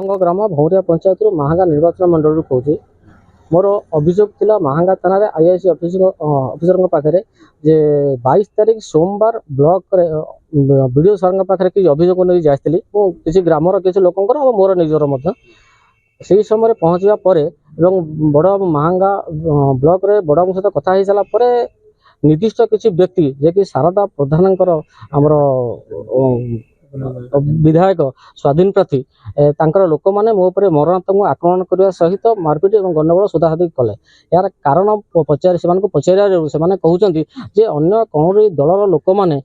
मोर ग्राम भौरिया पंचायत महांगा निर्वाचन मंडल कौच मोर अभियोग थिला महांगा थाना आईआईसी ऑफिसर पाखे जे 22 तारीख सोमवार ब्लॉक वीडियो सर पाखे कि अभियोग नहीं जाती किसी ग्रामर किसी लोकंर और मोर निजर से समय पहुँचा बड़ महांगा ब्लॉक रे बड़ सहित कथा सारा निर्दिष्ट किसी व्यक्ति जे कि शारदा प्रधान आमर विधायक स्वाधीन प्रार्थी तांकर लोक मैंने मो पर मरणात्मक आक्रमण करने सहित मारपिट और गंडगोल सोदासोदी कले यार कारण पचार से पचार से कहते अन्य कौन दलर लोक मैंने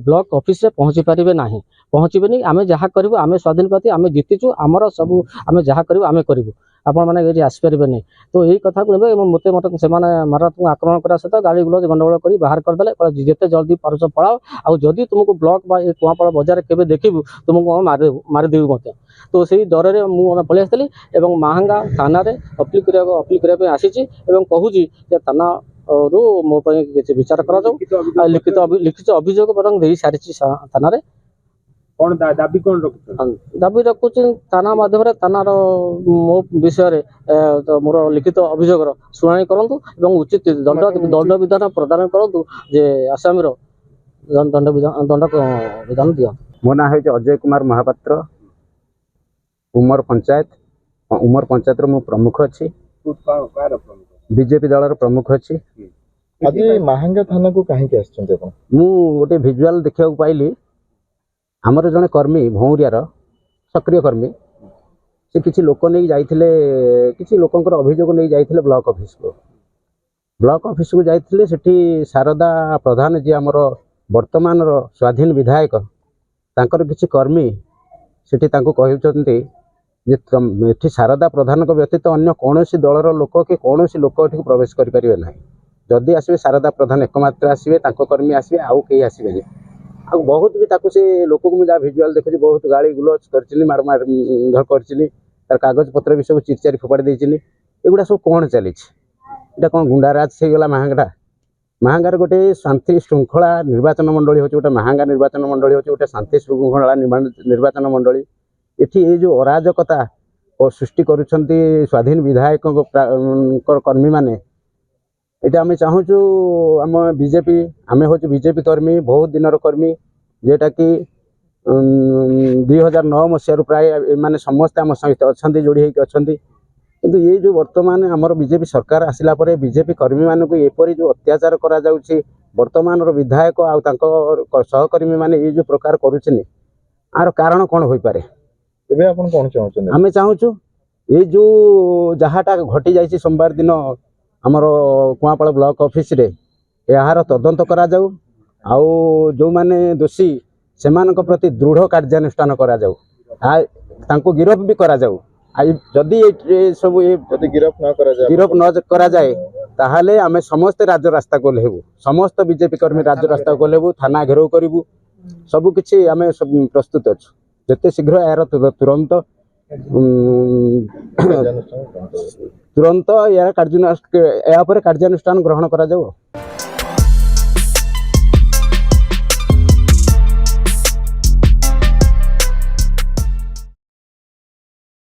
ब्लॉक ऑफिस रे पहुँची पारे ना पहुँचबे आम जहाँ करूँ आम स्वाधीन प्रार्थी आम जीतीचु आमर सब आम जहाँ करूँ आम करूँ आपण मैंने आसपारे नहीं तो यही कथा को मत मत से मारात्मक आक्रमण करा सहित गाड़ी गुलज गंडगोल कर बाहर करदे जिते जल्दी पारस पलाओ आउ जदि तुमको ब्लॉक कुआपाड़ बजार के देखू तुमको मारिदेवी मत तो से डर में मुझे पलि आसती महांगा थाना अपिल करने आसी कहूँ थाना रू मो किसी विचार कर लिखित अभियोग दे सारी थाना कौन दाबी कौन दाबी रखुच थाना माध्यम थाना मो विषय तो मोर लिखित अभियोग शुणी करूँ उचित दंड विधान प्रदान करूँ जे आसामी दंड विधान दिया। मो ना है अजय कुमार महापात्र उमर पंचायत मु प्रमुख अच्छी बीजेपी दल प्रमुख अच्छी आज महांगा थाना को कहीं गोटे भिजुआल देखा पाइली आमर जड़े कर्मी भौरियार सक्रिय कर्मी से किसी लोक नहीं जाइथिले किसी लोकंकर अभियोग नहीं जाइथिले ब्लॉक ऑफिस को जाइथिले सेठी शारदा प्रधान जी आमर वर्तमान स्वाधीन विधायक तांकर किसी कर्मी सेठी तांको कहउचंती जे एठी शारदा प्रधान को व्यतीत अन्य कौनसी दलर लोक कि कौनसी लोक एठी प्रवेश करि परिबे नाही जदि आसबे शारदा प्रधान एकमात्र आसबे तांको कर्मी आसबे आउ केही आसबे आ बहुत भी ताकू से लोक को मुझे भिजुआल देखुची बहुत गाड़ी गुलज कर मार मार घर कर कागज पत्र भी सब चिरचारी फोपाड़ी देनी एगुड़ा सब कौन चली कौन गुंडाराज से गला महांगार गोटे शांति श्रृंखला निर्वाचन मंडली हो गोटे महांगा निर्वाचन मंडली हो गोटे शांति श्रृंखला निर्वाचन मंडली एठी ये जो अराजकता और सृष्टि करुछंती स्वाधीन विधायक कर्मी माने ये आम चाहूँ आम बीजेपी आम हूँ बीजेपी कर्मी बहुत दिन कर्मी जेटा कि 2009 मसीह प्राय माने समस्त आम सहित अच्छा जोड़ी होती किंतु ये जो वर्तमान आमर बीजेपी सरकार आसिला परे बीजेपी कर्मी मानक एपरी जो अत्याचार करा जाउछि वर्तमान विधायक आउ सहकर्मी माने ये जो प्रकार करुछन आर कारण कौन हो पारे आम चाहूँ ये जो जहाँटा घटी जाइए सोमवार दिन आमर कुआपाड़ ब्लॉक ऑफिस रे यार तदंत करा जाऊ आउ जो माने दोषी सेमानक प्रति दृढ़ कार्यानुष्ठान करा जाऊ तांको गिरफ भी करा जाऊ जदि सब गिरफ न करा जाए ताहले आमे समस्त राज्य रास्ता को लेबू समस्त बीजेपी कर्मी राज्य रास्ता को लेबू थाना घेराव करूँ सबु किछि आमे प्रस्तुत अच्छु जते शीघ्र यार तुरंत यार कार्यानुष्ठान ग्रहण करा जाऊ।